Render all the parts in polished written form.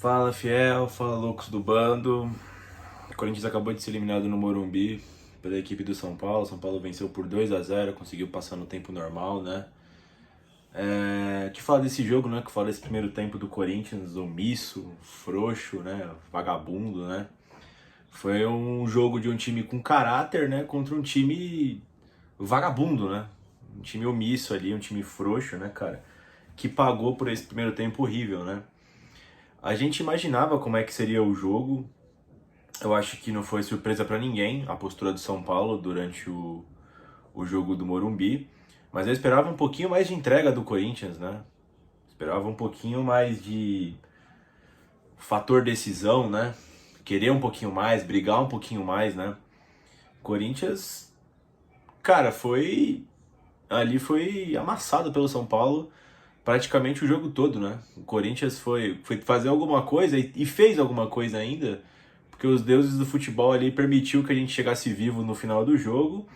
Fala fiel, fala loucos do bando. O Corinthians acabou de ser eliminado no Morumbi pela equipe do São Paulo. São Paulo venceu por 2-0, conseguiu passar no tempo normal, né? Que fala desse jogo, né? Que fala desse primeiro tempo do Corinthians, omisso, frouxo, né? Vagabundo, né? Foi um jogo de um time com caráter, né? Contra um time vagabundo, né? Um time omisso ali, um time frouxo, né, cara? Que pagou por esse primeiro tempo horrível, né? A gente imaginava como é que seria o jogo. Eu acho que não foi surpresa para ninguém a postura do São Paulo durante o jogo do Morumbi. Mas eu esperava um pouquinho mais de entrega do Corinthians, né? Esperava um pouquinho mais de fator decisão, né? Querer um pouquinho mais, brigar um pouquinho mais, né? Corinthians, cara, foi amassado pelo São Paulo praticamente o jogo todo, né? O Corinthians foi fazer alguma coisa e fez alguma coisa ainda, porque os deuses do futebol ali permitiu que a gente chegasse vivo no final do jogo.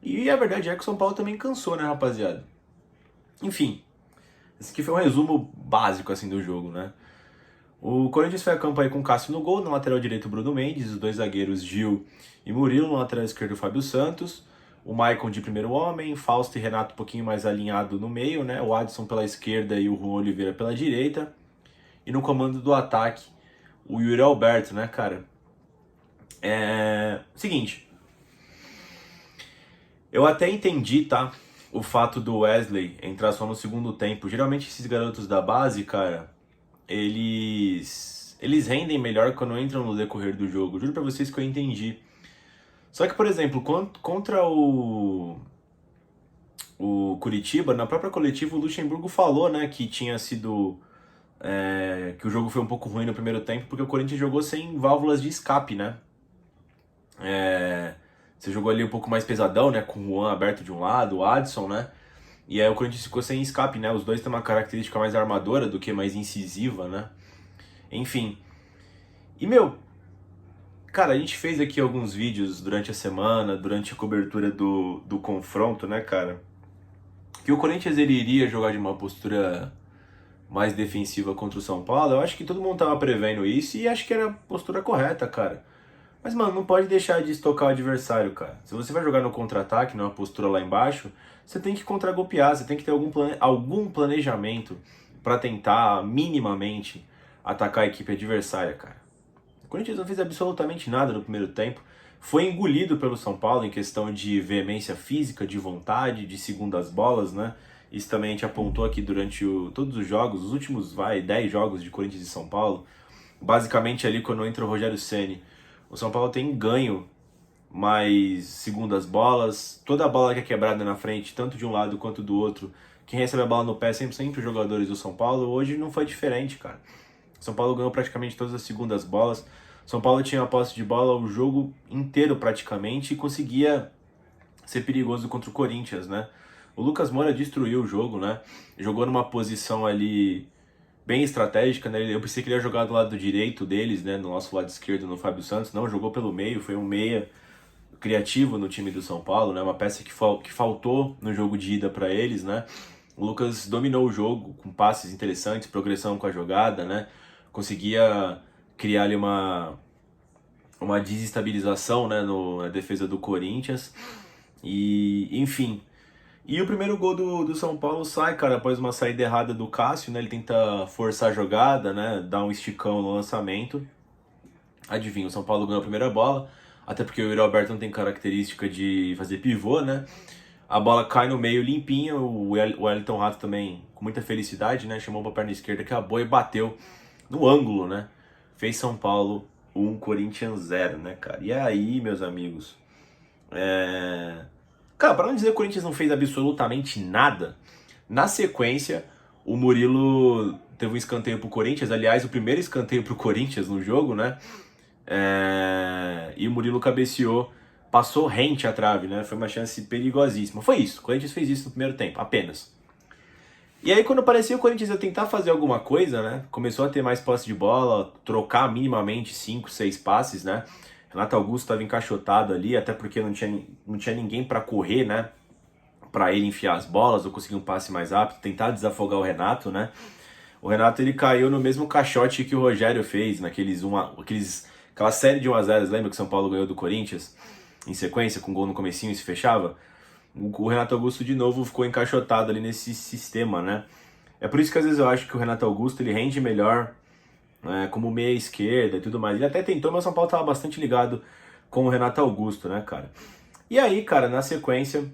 E a verdade é que o São Paulo também cansou, né, rapaziada? Enfim, esse aqui foi um resumo básico assim do jogo, né? O Corinthians foi a campo aí com o Cássio no gol, na lateral direito o Bruno Mendes, os dois zagueiros Gil e Murilo, na lateral esquerdo o Fábio Santos, o Maicon de primeiro homem, Fausto e Renato um pouquinho mais alinhado no meio, né? O Adson pela esquerda e o Juan Oliveira pela direita. E no comando do ataque, o Yuri Alberto, né, cara? Seguinte, eu até entendi, tá? O fato do Wesley entrar só no segundo tempo. Geralmente esses garotos da base, cara, eles rendem melhor quando entram no decorrer do jogo. Juro pra vocês que eu entendi. Só que, por exemplo, contra o Curitiba, na própria coletiva o Luxemburgo falou, né, que tinha sido que o jogo foi um pouco ruim no primeiro tempo porque o Corinthians jogou sem válvulas de escape, né? Você jogou ali um pouco mais pesadão, né, com o Juan aberto de um lado, o Adson, né? E aí o Corinthians ficou sem escape, né? Os dois têm uma característica mais armadora do que mais incisiva, né? Enfim. E, meu, cara, a gente fez aqui alguns vídeos durante a semana, durante a cobertura do confronto, né, cara? Que o Corinthians ele iria jogar de uma postura mais defensiva contra o São Paulo. Eu acho que todo mundo tava prevendo isso e acho que era a postura correta, cara. Mas, mano, não pode deixar de estocar o adversário, cara. Se você vai jogar no contra-ataque, numa postura lá embaixo, você tem que contra-golpear, você tem que ter algum planejamento pra tentar, minimamente, atacar a equipe adversária, cara. O Corinthians não fez absolutamente nada no primeiro tempo. Foi engolido pelo São Paulo em questão de veemência física, de vontade, de segundas bolas, né? Isso também a gente apontou aqui durante todos os jogos, os últimos, 10 jogos de Corinthians e São Paulo. Basicamente ali quando entra o Rogério Ceni, o São Paulo tem ganho mais segundas bolas, toda a bola que é quebrada na frente, tanto de um lado quanto do outro, quem recebe a bola no pé é sempre os jogadores do São Paulo. Hoje não foi diferente, cara. São Paulo ganhou praticamente todas as segundas bolas. São Paulo tinha a posse de bola o jogo inteiro praticamente e conseguia ser perigoso contra o Corinthians, né? O Lucas Moura destruiu o jogo, né? Jogou numa posição ali bem estratégica, né? Eu pensei que ele ia jogar do lado direito deles, né? No nosso lado esquerdo, no Fábio Santos. Não, jogou pelo meio, foi um meia criativo no time do São Paulo, né? Uma peça que faltou no jogo de ida para eles, né? O Lucas dominou o jogo com passes interessantes, progressão com a jogada, né? Conseguia criar ali uma desestabilização, né, na defesa do Corinthians. E, enfim. E o primeiro gol do São Paulo sai, cara, após uma saída errada do Cássio, né? Ele tenta forçar a jogada, né? Dar um esticão no lançamento. Adivinha, o São Paulo ganhou a primeira bola, até porque o Yuri Alberto não tem característica de fazer pivô, né? A bola cai no meio limpinha, o Wellington Rato também, com muita felicidade, né? Chamou pra perna esquerda que a boa e bateu no ângulo, né? Fez São Paulo 1, Corinthians 0, né, cara? E aí, meus amigos, cara, para não dizer que o Corinthians não fez absolutamente nada, na sequência, o Murilo teve um escanteio pro Corinthians, aliás, o primeiro escanteio pro Corinthians no jogo, né? E o Murilo cabeceou, passou rente à trave, né? Foi uma chance perigosíssima. Foi isso, o Corinthians fez isso no primeiro tempo, apenas. E aí quando parecia o Corinthians ia tentar fazer alguma coisa, né? Começou a ter mais posse de bola, trocar minimamente 5, 6 passes, né? Renato Augusto estava encaixotado ali, até porque não tinha ninguém para correr, né? Para ele enfiar as bolas ou conseguir um passe mais rápido, tentar desafogar o Renato, né? O Renato, ele caiu no mesmo caixote que o Rogério fez, aquela série de 1-0, lembra que o São Paulo ganhou do Corinthians? Em sequência, com gol no comecinho e se fechava? O Renato Augusto, de novo, ficou encaixotado ali nesse sistema, né? É por isso que às vezes eu acho que o Renato Augusto, ele rende melhor como meia esquerda e tudo mais. Ele até tentou, mas o São Paulo tava bastante ligado com o Renato Augusto, né, cara? E aí, cara, na sequência,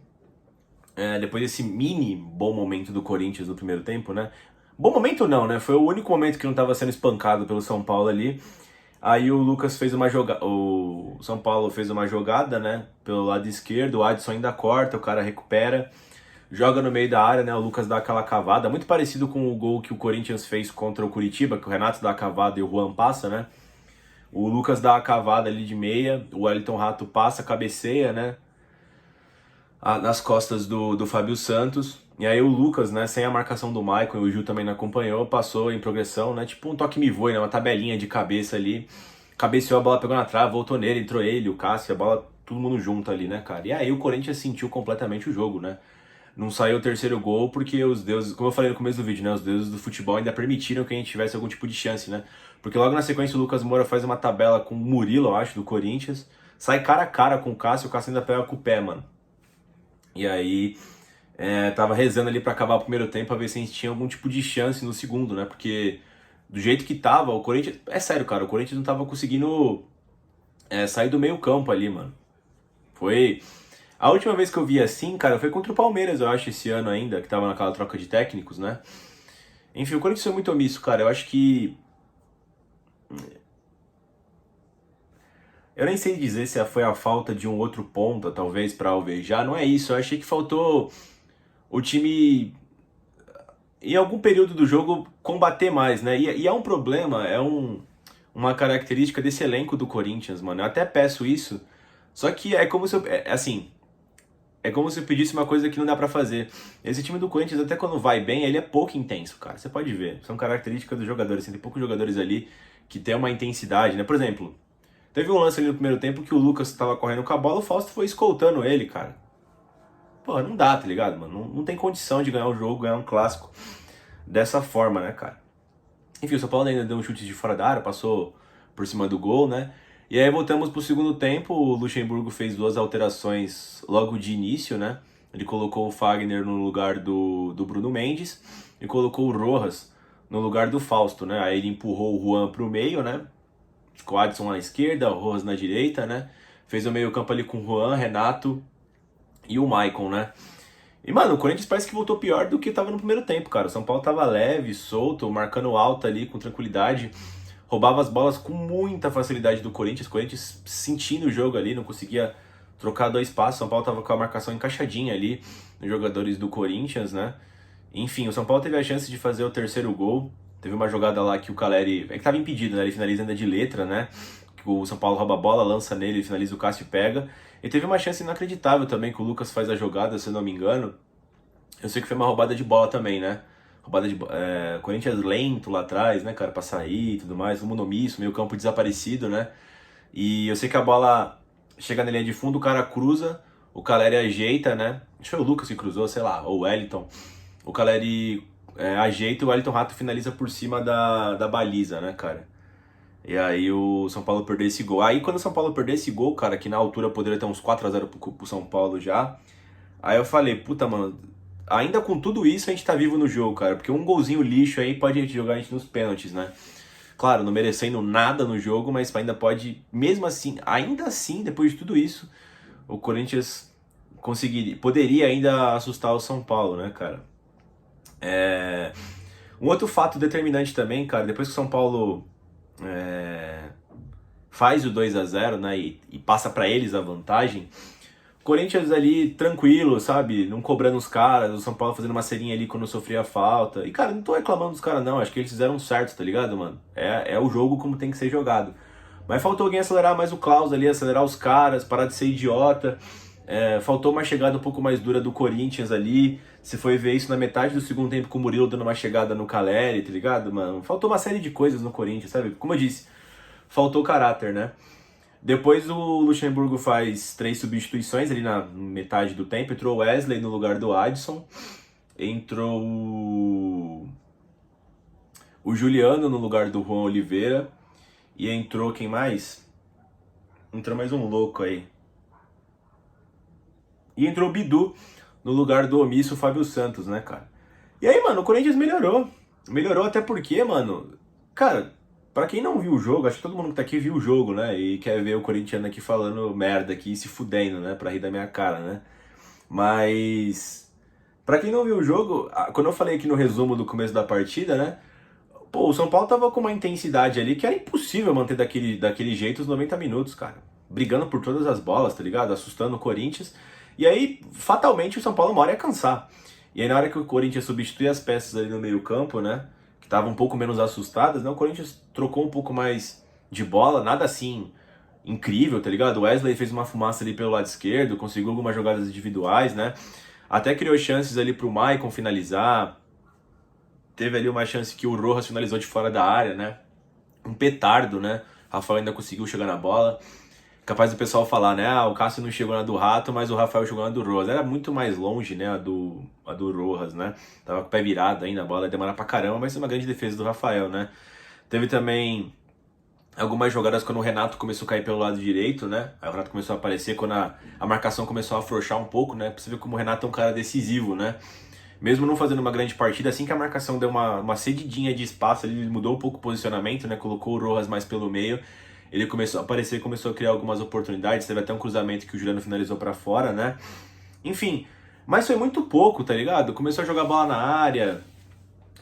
depois desse mini bom momento do Corinthians no primeiro tempo, né? Bom momento não, né? Foi o único momento que não tava sendo espancado pelo São Paulo ali. Aí o Lucas fez uma jogada, o São Paulo fez uma jogada, né, pelo lado esquerdo, o Adson ainda corta, o cara recupera, joga no meio da área, né, o Lucas dá aquela cavada, muito parecido com o gol que o Corinthians fez contra o Curitiba, que o Renato dá a cavada e o Juan passa, né. O Lucas dá a cavada ali de meia, o Wellington Rato passa, cabeceia, né, nas costas do Fábio Santos. E aí o Lucas, né, sem a marcação do Maicon, e o Gil também não acompanhou, passou em progressão, né, tipo um toque me voe, né, uma tabelinha de cabeça ali. Cabeceou, a bola pegou na trave, voltou nele, entrou ele, o Cássio, a bola, todo mundo junto ali, né, cara. E aí o Corinthians sentiu completamente o jogo, né. Não saiu o terceiro gol porque os deuses, como eu falei no começo do vídeo, né, os deuses do futebol ainda permitiram que a gente tivesse algum tipo de chance, né. Porque logo na sequência o Lucas Moura faz uma tabela com o Murilo, eu acho, do Corinthians, sai cara a cara com o Cássio ainda pega com o pé, mano. E aí, tava rezando ali pra acabar o primeiro tempo pra ver se a gente tinha algum tipo de chance no segundo, né? Porque do jeito que tava, o Corinthians. É sério, cara, o Corinthians não tava conseguindo sair do meio campo ali, mano. Foi. A última vez que eu vi assim, cara, foi contra o Palmeiras, eu acho, esse ano ainda, que tava naquela troca de técnicos, né? Enfim, o Corinthians foi muito omisso, cara. Eu acho que. Eu nem sei dizer se foi a falta de um outro ponta, talvez, pra alvejar. Não é isso. Eu achei que faltou o time em algum período do jogo combater mais, né? E é um problema, uma característica desse elenco do Corinthians, mano. Eu até peço isso, só que é como se eu, assim, é como se eu pedisse uma coisa que não dá pra fazer. Esse time do Corinthians, até quando vai bem, ele é pouco intenso, cara. Você pode ver, são características dos jogadores, assim, tem poucos jogadores ali que tem uma intensidade, né? Por exemplo, teve um lance ali no primeiro tempo que o Lucas tava correndo com a bola, o Fausto foi escoltando ele, cara. Pô, não dá, tá ligado, mano? Não tem condição de ganhar um jogo, ganhar um clássico dessa forma, né, cara? Enfim, o São Paulo ainda deu um chute de fora da área, passou por cima do gol, né? E aí voltamos pro segundo tempo, o Luxemburgo fez 2 alterações logo de início, né? Ele colocou o Fagner no lugar do Bruno Mendes e colocou o Rojas no lugar do Fausto, né? Aí ele empurrou o Juan pro meio, né? Ficou o Adson na esquerda, o Rojas na direita, né? Fez o meio campo ali com o Juan, Renato e o Maicon, né? E, mano, o Corinthians parece que voltou pior do que tava no primeiro tempo, cara. O São Paulo tava leve, solto, marcando alto ali, com tranquilidade. Roubava as bolas com muita facilidade do Corinthians. O Corinthians sentindo o jogo ali, não conseguia trocar 2 passos. O São Paulo tava com a marcação encaixadinha ali nos jogadores do Corinthians, né? Enfim, o São Paulo teve a chance de fazer o terceiro gol. Teve uma jogada lá que o Caleri... É que tava impedido, né? Ele finaliza ainda de letra, né? Que o São Paulo rouba a bola, lança nele, finaliza, o Cássio pega. E teve uma chance inacreditável também que o Lucas faz a jogada, se eu não me engano. Eu sei que foi uma roubada de bola também, né? Roubada de Corinthians lento lá atrás, né, cara, pra sair e tudo mais, um monomisso, meio campo desaparecido, né? E eu sei que a bola chega na linha de fundo, o cara cruza, o Caleri ajeita, né? Acho que foi o Lucas que cruzou, sei lá, ou o Wellington. O Caleri ajeita e o Wellington Rato finaliza por cima da baliza, né, cara? E aí o São Paulo perdeu esse gol. Aí quando o São Paulo perdeu esse gol, cara, que na altura poderia ter uns 4-0 pro São Paulo já. Aí eu falei, puta, mano, ainda com tudo isso a gente tá vivo no jogo, cara. Porque um golzinho lixo aí pode jogar a gente nos pênaltis, né? Claro, não merecendo nada no jogo, mas ainda pode, mesmo assim, ainda assim, depois de tudo isso, o Corinthians poderia ainda assustar o São Paulo, né, cara? Um outro fato determinante também, cara, depois que o São Paulo faz o 2-0, né, e passa pra eles a vantagem, Corinthians ali tranquilo, sabe? Não cobrando os caras, o São Paulo fazendo uma serinha ali quando sofria falta. E, cara, não tô reclamando dos caras, não. Acho que eles fizeram certo, tá ligado, mano? É o jogo como tem que ser jogado. Mas faltou alguém acelerar mais o Klaus ali, acelerar os caras, parar de ser idiota. Faltou uma chegada um pouco mais dura do Corinthians ali. Você foi ver isso na metade do segundo tempo com o Murilo dando uma chegada no Caleri, tá ligado, mano? Faltou uma série de coisas no Corinthians, sabe? Como eu disse, faltou caráter, né? Depois o Luxemburgo faz 3 substituições ali na metade do tempo. Entrou o Wesley no lugar do Adson. Entrou o Juliano no lugar do Juan Oliveira. E entrou quem mais? Entrou mais um louco aí. E entrou o Bidu no lugar do omisso Fábio Santos, né, cara? E aí, mano, o Corinthians melhorou. Melhorou até porque, mano, cara, pra quem não viu o jogo, acho que todo mundo que tá aqui viu o jogo, né? E quer ver o corintiano aqui falando merda aqui, se fudendo, né? Pra rir da minha cara, né? Mas, pra quem não viu o jogo, quando eu falei aqui no resumo do começo da partida, né? Pô, o São Paulo tava com uma intensidade ali que era impossível manter daquele jeito os 90 minutos, cara. Brigando por todas as bolas, tá ligado? Assustando o Corinthians. E aí, fatalmente, o São Paulo uma hora ia cansar. E aí, na hora que o Corinthians substitui as peças ali no meio-campo, né? Que estavam um pouco menos assustadas, né? O Corinthians trocou um pouco mais de bola, nada assim incrível, tá ligado? O Wesley fez uma fumaça ali pelo lado esquerdo, conseguiu algumas jogadas individuais, né? Até criou chances ali pro Maicon finalizar. Teve ali uma chance que o Rojas finalizou de fora da área, né? Um petardo, né? Rafael ainda conseguiu chegar na bola. Capaz do pessoal falar, né? Ah, o Cássio não chegou na do Rato, mas o Rafael chegou na do Rojas. Era muito mais longe, né? A do Rojas, né? Tava com o pé virado ainda, a bola ia demorar pra caramba, mas é uma grande defesa do Rafael, né? Teve também algumas jogadas quando o Renato começou a cair pelo lado direito, né? Aí o Renato começou a aparecer quando a marcação começou a afrouxar um pouco, né? Pra você ver como o Renato é um cara decisivo, né? Mesmo não fazendo uma grande partida, assim que a marcação deu uma cedidinha de espaço, ele mudou um pouco o posicionamento, né? Colocou o Rojas mais pelo meio. Ele começou a aparecer, começou a criar algumas oportunidades. Teve até um cruzamento que o Juliano finalizou pra fora, né? Enfim, mas foi muito pouco, tá ligado? Começou a jogar bola na área.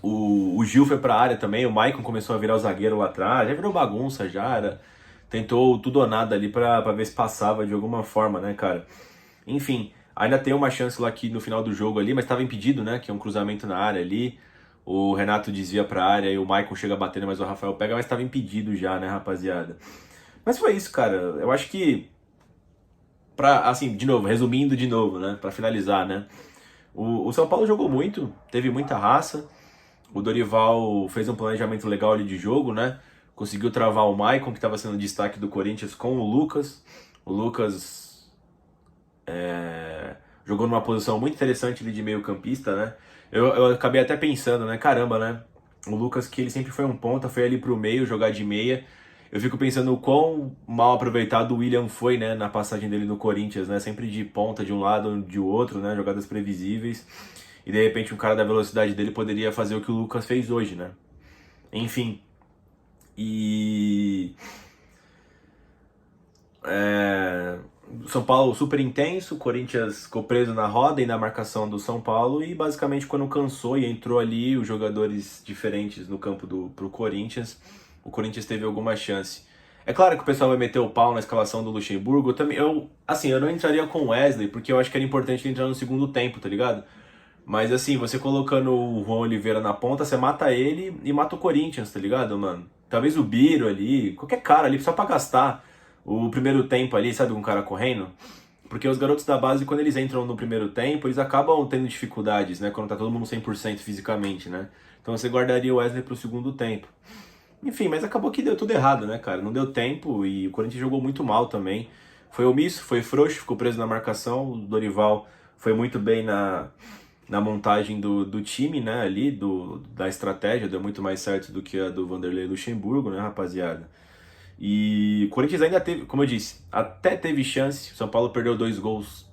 O Gil foi pra área também. O Maicon começou a virar o zagueiro lá atrás. Já virou bagunça, já era. Tentou tudo ou nada ali pra ver se passava de alguma forma, né, cara? Enfim, ainda tem uma chance lá aqui no final do jogo ali, mas estava impedido, né? Que é um cruzamento na área ali. O Renato desvia pra área e o Maicon chega batendo, mas o Rafael pega, mas estava impedido já, né, rapaziada? Mas foi isso, cara. Eu acho que, assim, de novo, resumindo de novo, né? Pra finalizar, né? O São Paulo jogou muito, teve muita raça. O Dorival fez um planejamento legal ali de jogo, né? Conseguiu travar o Maicon, que estava sendo destaque do Corinthians, com o Lucas. O Lucas jogou numa posição muito interessante ali de meio campista, né? Eu acabei até pensando, né? Caramba, né? O Lucas, que ele sempre foi um ponta, foi ali pro meio, jogar de meia. Eu fico pensando o quão mal aproveitado o William foi, né? Na passagem dele no Corinthians, né? Sempre de ponta de um lado, de outro, né? Jogadas previsíveis. E de repente um cara da velocidade dele poderia fazer o que o Lucas fez hoje, né? Enfim. E... São Paulo super intenso, o Corinthians ficou preso na roda e na marcação do São Paulo e basicamente quando cansou e entrou ali os jogadores diferentes no campo pro Corinthians, o Corinthians teve alguma chance. É claro que o pessoal vai meter o pau na escalação do Luxemburgo, eu não entraria com o Wesley, porque eu acho que era importante ele entrar no segundo tempo, tá ligado? Mas assim, você colocando o Juan Oliveira na ponta, você mata ele e mata o Corinthians, tá ligado, mano? Talvez o Biro ali, qualquer cara ali, só pra gastar o primeiro tempo ali, sabe, um cara correndo. Porque os garotos da base, quando eles entram no primeiro tempo, eles acabam tendo dificuldades, né? Quando tá todo mundo 100% fisicamente, né? Então você guardaria o Wesley pro segundo tempo. Enfim, mas acabou que deu tudo errado, né, cara? Não deu tempo e o Corinthians jogou muito mal também. Foi omisso, foi frouxo, ficou preso na marcação. O Dorival foi muito bem na montagem do time, né, ali, da estratégia, deu muito mais certo do que a do Vanderlei Luxemburgo, né, rapaziada? E o Corinthians ainda teve, como eu disse, até teve chance. O São Paulo perdeu 2 gols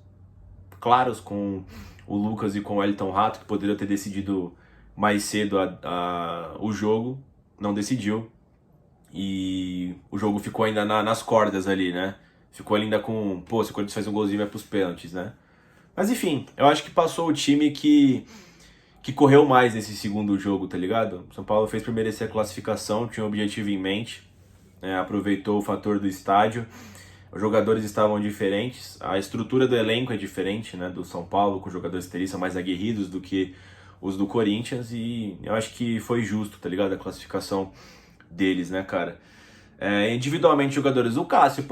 claros com o Lucas e com o Wellington Rato, que poderiam ter decidido mais cedo o jogo, não decidiu. E o jogo ficou ainda nas cordas ali, né? Ficou ainda com, pô, se o Corinthians faz um golzinho vai pros pênaltis, né? Mas enfim, eu acho que passou o time que correu mais nesse segundo jogo, tá ligado? São Paulo fez por merecer a classificação, tinha um objetivo em mente, né? Aproveitou o fator do estádio. Os jogadores estavam diferentes, a estrutura do elenco é diferente, né? Do São Paulo, com jogadores que são mais aguerridos do que os do Corinthians, e eu acho que foi justo, tá ligado? A classificação deles, né, cara? Individualmente, jogadores. O Cássio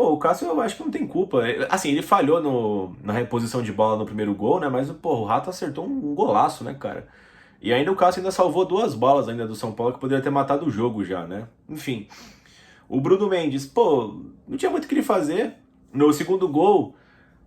eu acho que não tem culpa. Assim, ele falhou na reposição de bola no primeiro gol, né? Mas, pô, o Rato acertou um golaço, né, cara? E ainda o Cássio ainda salvou 2 bolas ainda do São Paulo que poderia ter matado o jogo já, né? Enfim. O Bruno Mendes, pô, não tinha muito o que ele fazer. No segundo gol,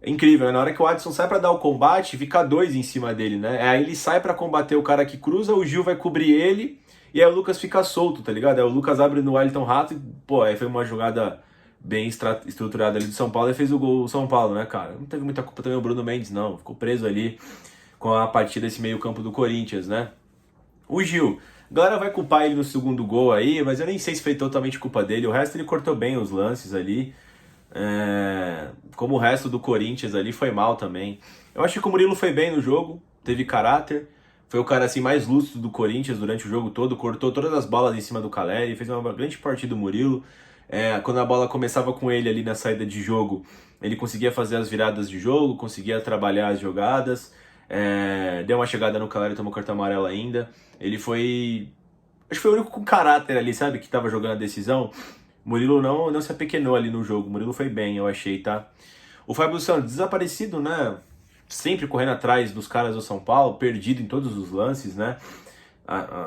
é incrível, né? Na hora que o Adson sai pra dar o combate, fica 2 em cima dele, né? Aí ele sai pra combater o cara que cruza, o Gil vai cobrir ele E aí o Lucas fica solto, tá ligado? Aí o Lucas abre no Wellington Rato e, pô, aí foi uma jogada bem estruturada ali do São Paulo e fez o gol do São Paulo, né, cara? Não teve muita culpa também o Bruno Mendes, não. Ficou preso ali com a partida desse meio campo do Corinthians, né? O Gil, a galera vai culpar ele no segundo gol aí, mas eu nem sei se foi totalmente culpa dele. O resto ele cortou bem os lances ali. Como o resto do Corinthians ali foi mal também. Eu acho que o Murilo foi bem no jogo, teve caráter. Foi o cara assim mais lúcido do Corinthians durante o jogo todo, cortou todas as bolas em cima do Caleri, fez uma grande partida do Murilo. Quando a bola começava com ele ali na saída de jogo, ele conseguia fazer as viradas de jogo, conseguia trabalhar as jogadas. Deu uma chegada no Caleri, tomou cartão amarelo ainda. Ele foi. Acho que foi o único com caráter ali, sabe? Que tava jogando a decisão. O Murilo não se apequenou ali no jogo. O Murilo foi bem, eu achei, tá? O Fábio Santos, desaparecido, né? Sempre correndo atrás dos caras do São Paulo, perdido em todos os lances, né?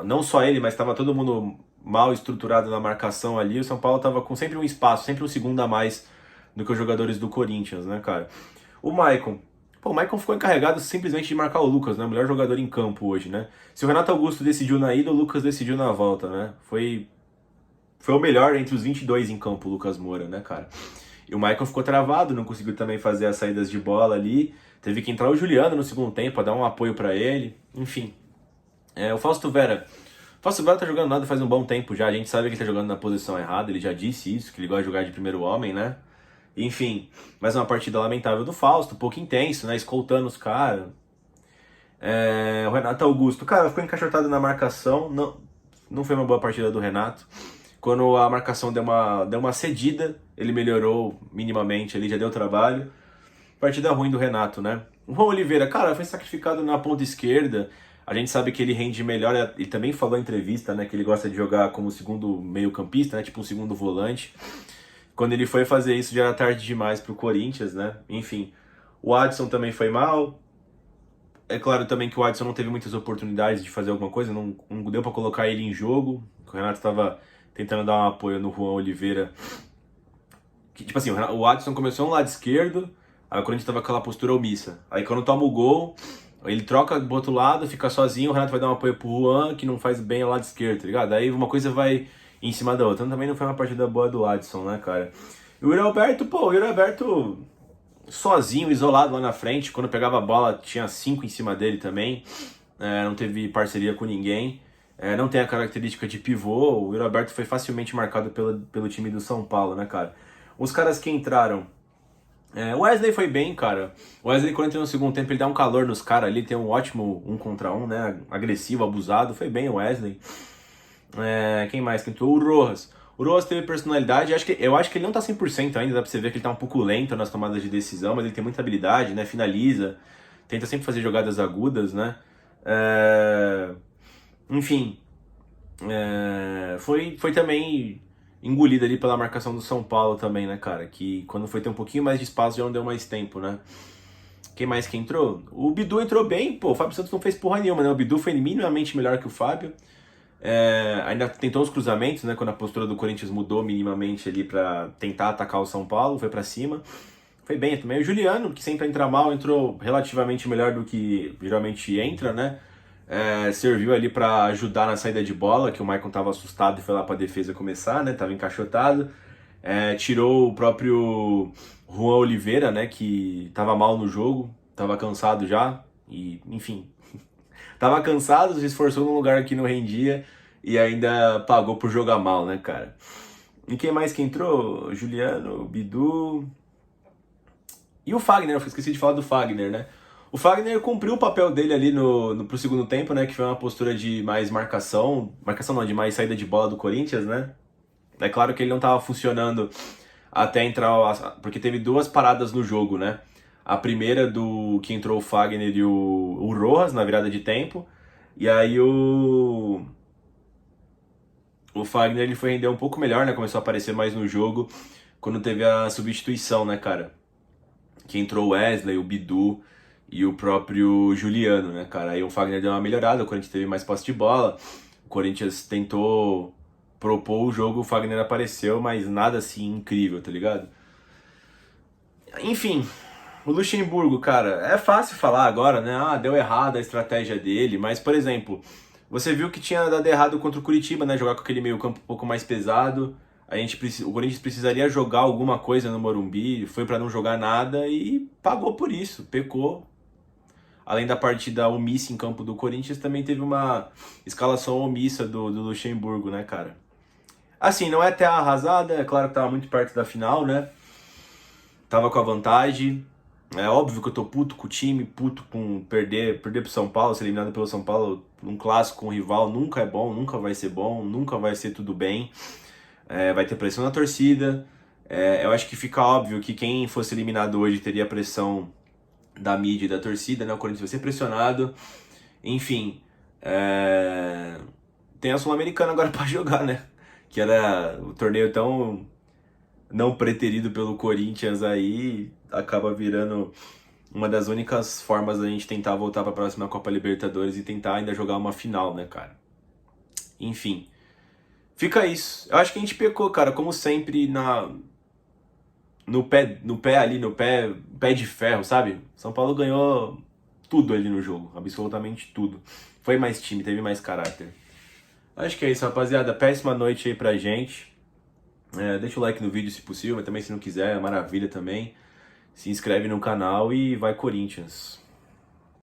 Não só ele, mas estava todo mundo mal estruturado na marcação ali. O São Paulo tava com sempre um espaço, sempre um segundo a mais do que os jogadores do Corinthians, né, cara? O Maicon. Pô, o Maicon ficou encarregado simplesmente de marcar o Lucas, né? O melhor jogador em campo hoje, né? Se o Renato Augusto decidiu na ida, o Lucas decidiu na volta, né? Foi o melhor entre os 22 em campo, o Lucas Moura, né, cara? E o Maicon ficou travado, não conseguiu também fazer as saídas de bola ali. Teve que entrar o Juliano no segundo tempo para dar um apoio para ele. Enfim. O Fausto Vera. O Fausto Vera tá jogando nada faz um bom tempo já. A gente sabe que ele tá jogando na posição errada. Ele já disse isso, que ele gosta de jogar de primeiro homem, né? Enfim. Mais uma partida lamentável do Fausto. Um pouco intenso, né? Escoltando os caras. O Renato Augusto. Cara, ficou encaixotado na marcação. Não foi uma boa partida do Renato. Quando a marcação deu uma cedida, ele melhorou minimamente, ele já deu trabalho. Partida ruim do Renato, né? O Juan Oliveira, cara, foi sacrificado na ponta esquerda. A gente sabe que ele rende melhor. Ele também falou em entrevista, né, que ele gosta de jogar como segundo meio-campista, né, tipo um segundo volante. Quando ele foi fazer isso, já era tarde demais pro Corinthians, né? Enfim, o Adson também foi mal. É claro também que o Adson não teve muitas oportunidades de fazer alguma coisa, não deu para colocar ele em jogo. O Renato estava tentando dar um apoio no Juan Oliveira. Que, tipo assim, o Adson começou no lado esquerdo, aí o Corinthians tava com aquela postura omissa. Aí quando toma o gol, ele troca pro outro lado, fica sozinho, o Renato vai dar um apoio pro Juan, que não faz bem ao lado esquerdo, tá ligado? Aí uma coisa vai em cima da outra. Então também não foi uma partida boa do Adson, né, cara? E o Yuri Alberto sozinho, isolado lá na frente, quando pegava a bola tinha 5 em cima dele também, não teve parceria com ninguém. Não tem a característica de pivô. O Yuri Alberto foi facilmente marcado pelo time do São Paulo, né, cara? Os caras que entraram. O Wesley foi bem, cara. O Wesley, quando entra no segundo tempo, ele dá um calor nos caras ali, tem um ótimo 1 contra 1, né? Agressivo, abusado. Foi bem o Wesley. Quem mais que entrou? O Rojas. O Rojas teve personalidade. Eu acho que ele não tá 100% ainda. Dá pra você ver que ele tá um pouco lento nas tomadas de decisão, mas ele tem muita habilidade, né? Finaliza. Tenta sempre fazer jogadas agudas, né? Enfim. Foi também engolido ali pela marcação do São Paulo também, né, cara? Que quando foi ter um pouquinho mais de espaço já não deu mais tempo, né? Quem mais que entrou? O Bidu entrou bem, pô. O Fábio Santos não fez porra nenhuma, né? O Bidu foi minimamente melhor que o Fábio. Ainda tentou os cruzamentos, né? Quando a postura do Corinthians mudou minimamente ali pra tentar atacar o São Paulo, foi pra cima. Foi bem também. O Juliano, que sempre entra mal, entrou relativamente melhor do que geralmente entra, né? Serviu ali para ajudar na saída de bola, que o Maicon tava assustado e foi lá para a defesa começar, né? Tava encaixotado. Tirou o próprio Juan Oliveira, né? Que tava mal no jogo, tava cansado já e, enfim, tava cansado, se esforçou num lugar que não rendia e ainda pagou por jogar mal, né, cara? E quem mais que entrou? Juliano, Bidu e o Fagner. Eu esqueci de falar do Fagner, né? O Fagner cumpriu o papel dele ali pro segundo tempo, né? Que foi uma postura de mais marcação não, de mais saída de bola do Corinthians, né? É claro que ele não estava funcionando até entrar, porque teve 2 paradas no jogo, né? A primeira do que entrou o Fagner e o Rojas na virada de tempo, e aí o Fagner ele foi render um pouco melhor, né? Começou a aparecer mais no jogo quando teve a substituição, né, cara? Que entrou o Wesley, o Bidu e o próprio Juliano, né, cara? Aí o Fagner deu uma melhorada, o Corinthians teve mais posse de bola, o Corinthians tentou propor o jogo, o Fagner apareceu, mas nada assim incrível, tá ligado? Enfim, o Luxemburgo, cara, é fácil falar agora, né? Deu errado a estratégia dele, mas, por exemplo, Você viu que tinha dado errado contra o Curitiba, né? Jogar com aquele meio campo um pouco mais pesado. O Corinthians precisaria jogar alguma coisa no Morumbi, foi para não jogar nada e pagou por isso, pecou. Além da partida omissa em campo do Corinthians, também teve uma escalação omissa do Luxemburgo, né, cara? Assim, não é terra arrasada, é claro que tava muito perto da final, né? Tava com a vantagem. É óbvio que eu tô puto com o time, puto com perder pro São Paulo, ser eliminado pelo São Paulo num clássico com um rival nunca é bom, nunca vai ser bom, nunca vai ser tudo bem. Vai ter pressão na torcida. Eu acho que fica óbvio que quem fosse eliminado hoje teria pressão da mídia e da torcida, né? O Corinthians vai ser pressionado. Enfim, tem a Sul-Americana agora pra jogar, né? Que era o torneio tão não preterido pelo Corinthians aí, acaba virando uma das únicas formas da gente tentar voltar pra próxima Copa Libertadores e tentar ainda jogar uma final, né, cara? Enfim, fica isso. Eu acho que a gente pecou, cara, como sempre, no pé de ferro, sabe? São Paulo ganhou tudo ali no jogo, absolutamente tudo. Foi mais time, teve mais caráter. Acho que é isso, rapaziada. Péssima noite aí pra gente. Deixa o like no vídeo se possível, mas também se não quiser, é maravilha também. Se inscreve no canal e vai Corinthians.